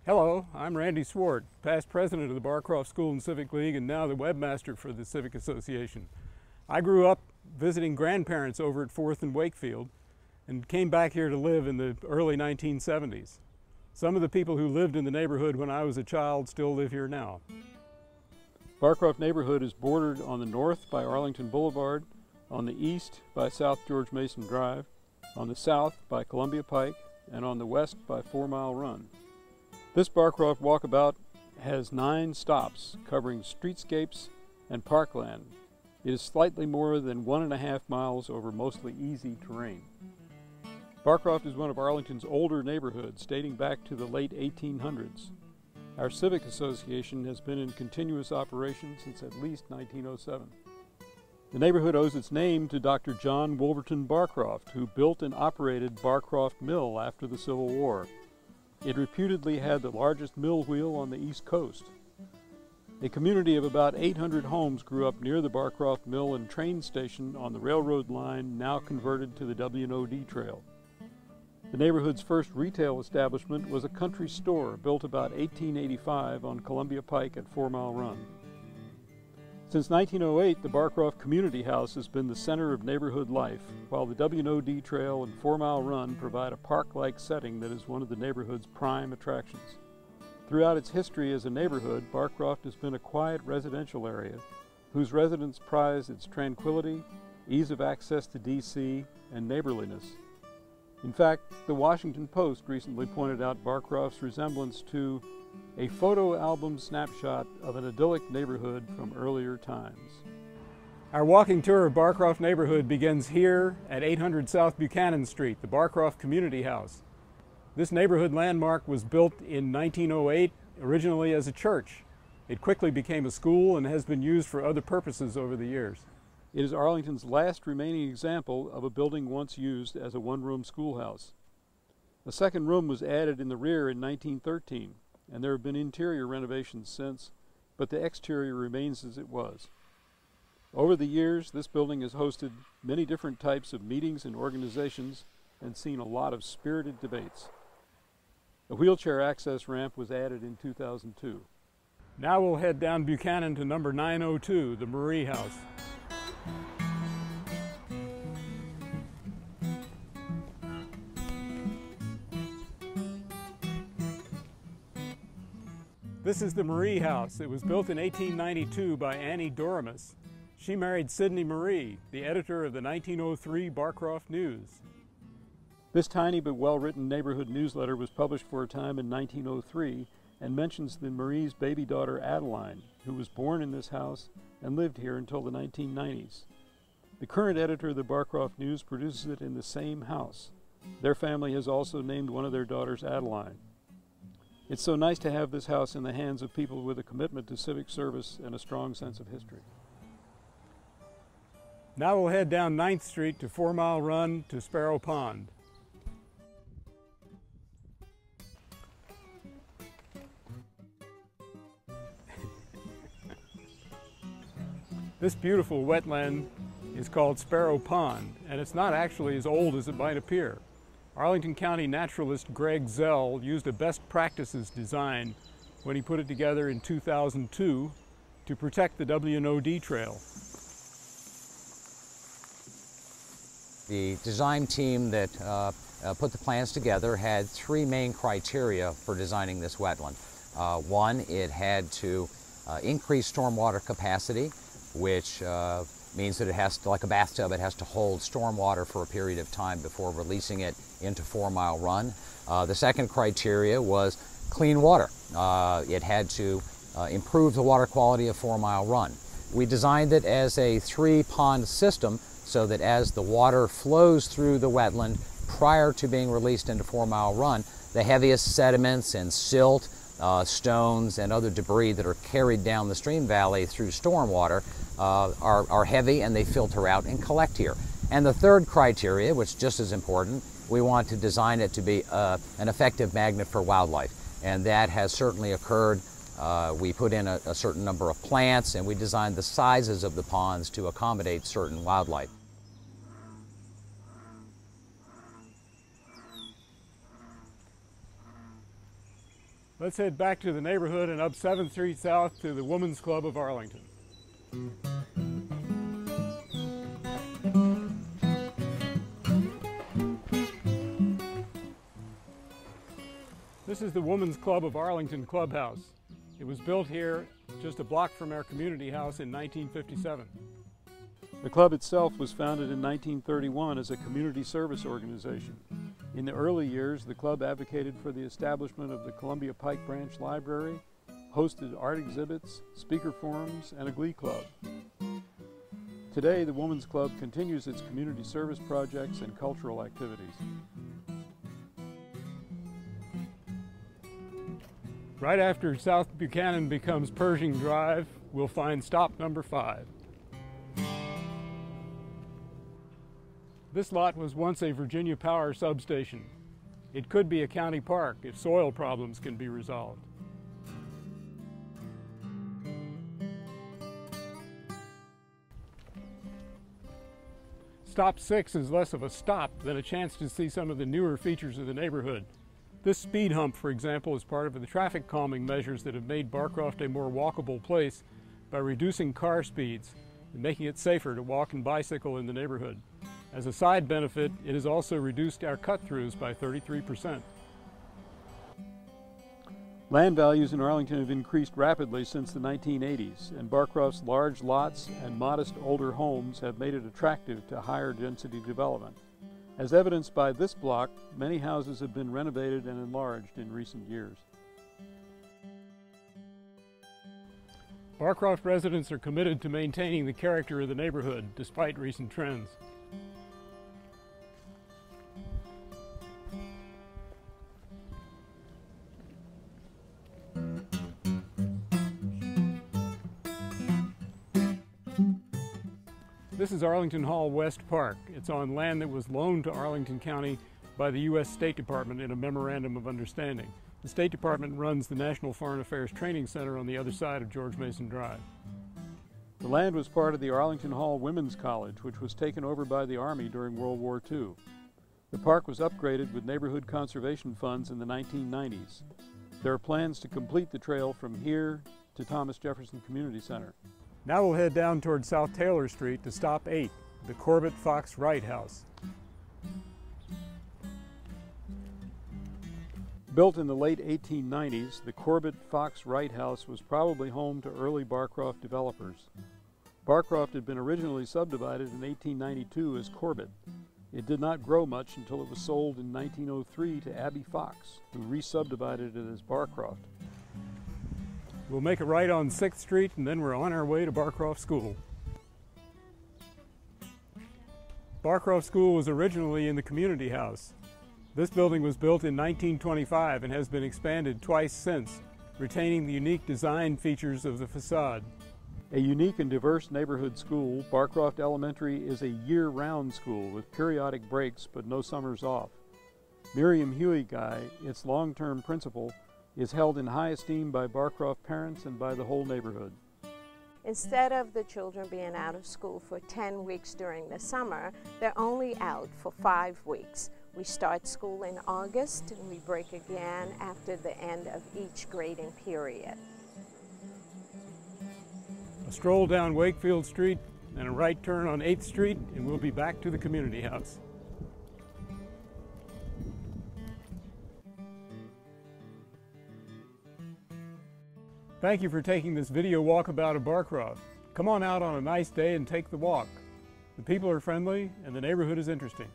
Hello, I'm Randy Swart, past president of the Barcroft School and Civic League and now the webmaster for the Civic Association. I grew up visiting grandparents over at 4th and Wakefield and came back here to live in the early 1970s. Some of the people who lived in the neighborhood when I was a child still live here now. Barcroft neighborhood is bordered on the north by Arlington Boulevard, on the east by South George Mason Drive, on the south by Columbia Pike, and on the west by 4 Mile Run. This Barcroft Walkabout has 9 stops covering streetscapes and parkland. It is slightly more than 1.5 miles over mostly easy terrain. Barcroft is one of Arlington's older neighborhoods dating back to the late 1800s. Our Civic Association has been in continuous operation since at least 1907. The neighborhood owes its name to Dr. John Wolverton Barcroft, who built and operated Barcroft Mill after the Civil War. It reputedly had the largest mill wheel on the East Coast. A community of about 800 homes grew up near the Barcroft Mill and train station on the railroad line now converted to the W&OD Trail. The neighborhood's first retail establishment was a country store built about 1885 on Columbia Pike at 4 Mile Run. Since 1908, the Barcroft Community House has been the center of neighborhood life, while the W&OD Trail and 4 Mile Run provide a park-like setting that is one of the neighborhood's prime attractions. Throughout its history as a neighborhood, Barcroft has been a quiet residential area whose residents prize its tranquility, ease of access to D.C., and neighborliness. In fact, the Washington Post recently pointed out Barcroft's resemblance to a photo album snapshot of an idyllic neighborhood from earlier times. Our walking tour of Barcroft neighborhood begins here at 800 South Buchanan Street, the Barcroft Community House. This neighborhood landmark was built in 1908, originally as a church. It quickly became a school and has been used for other purposes over the years. It is Arlington's last remaining example of a building once used as a one-room schoolhouse. A second room was added in the rear in 1913, and there have been interior renovations since, but the exterior remains as it was. Over the years, this building has hosted many different types of meetings and organizations and seen a lot of spirited debates. A wheelchair access ramp was added in 2002. Now we'll head down Buchanan to number 902, the Marie House. This is the Marie House. It was built in 1892 by Annie Doremus. She married Sidney Marie, the editor of the 1903 Barcroft News. This tiny but well-written neighborhood newsletter was published for a time in 1903 and mentions the Marie's baby daughter Adeline, who was born in this house and lived here until the 1990s. The current editor of the Barcroft News produces it in the same house. Their family has also named one of their daughters Adeline. It's so nice to have this house in the hands of people with a commitment to civic service and a strong sense of history. Now we'll head down 9th Street to 4 Mile Run to Sparrow Pond. This beautiful wetland is called Sparrow Pond, and it's not actually as old as it might appear. Arlington County naturalist Greg Zell used a best practices design when he put it together in 2002 to protect the W&OD Trail. The design team that put the plans together had 3 main criteria for designing this wetland. One, it had to increase stormwater capacity, which means that it has to, like a bathtub, it has to hold stormwater for a period of time before releasing it into 4 Mile Run. The second criteria was clean water. It had to improve the water quality of 4 Mile Run. We designed it as a 3-pond system so that as the water flows through the wetland prior to being released into 4 Mile Run, the heaviest sediments and silt, stones and other debris that are carried down the stream valley through stormwater are heavy, and they filter out and collect here. And the third criteria, which is just as important, we want to design it to be an effective magnet for wildlife, and that has certainly occurred. We put in a certain number of plants, and we designed the sizes of the ponds to accommodate certain wildlife. Let's head back to the neighborhood and up 7th Street South to the Women's Club of Arlington. This is the Women's Club of Arlington clubhouse. It was built here just a block from our community house in 1957. The club itself was founded in 1931 as a community service organization. In the early years, the club advocated for the establishment of the Columbia Pike Branch Library, hosted art exhibits, speaker forums, and a glee club. Today, the Women's Club continues its community service projects and cultural activities. Right after South Buchanan becomes Pershing Drive, we'll find stop number 5. This lot was once a Virginia Power substation. It could be a county park if soil problems can be resolved. Stop 6 is less of a stop than a chance to see some of the newer features of the neighborhood. This speed hump, for example, is part of the traffic calming measures that have made Barcroft a more walkable place by reducing car speeds and making it safer to walk and bicycle in the neighborhood. As a side benefit, it has also reduced our cut-throughs by 33%. Land values in Arlington have increased rapidly since the 1980s, and Barcroft's large lots and modest older homes have made it attractive to higher density development. As evidenced by this block, many houses have been renovated and enlarged in recent years. Barcroft residents are committed to maintaining the character of the neighborhood despite recent trends. This is Arlington Hall West Park. It's on land that was loaned to Arlington County by the U.S. State Department in a Memorandum of Understanding. The State Department runs the National Foreign Affairs Training Center on the other side of George Mason Drive. The land was part of the Arlington Hall Women's College, which was taken over by the Army during World War II. The park was upgraded with neighborhood conservation funds in the 1990s. There are plans to complete the trail from here to Thomas Jefferson Community Center. Now we'll head down toward South Taylor Street to stop 8, the Corbett Wright house. Built in the late 1890s, the Corbett Wright house was probably home to early Barcroft developers. Barcroft had been originally subdivided in 1892 as Corbett. It did not grow much until it was sold in 1903 to Abby Fox, who re-subdivided it as Barcroft. We'll make a right on 6th Street and then we're on our way to Barcroft School. Barcroft School was originally in the community house. This building was built in 1925 and has been expanded twice since, retaining the unique design features of the facade. A unique and diverse neighborhood school, Barcroft Elementary is a year-round school with periodic breaks but no summers off. Miriam Huey Guy, its long-term principal, is held in high esteem by Barcroft parents and by the whole neighborhood. Instead of the children being out of school for 10 weeks during the summer, they're only out for 5 weeks. We start school in August and we break again after the end of each grading period. A stroll down Wakefield Street and a right turn on 8th Street and we'll be back to the community house. Thank you for taking this video walkabout of Barcroft. Come on out on a nice day and take the walk. The people are friendly and the neighborhood is interesting.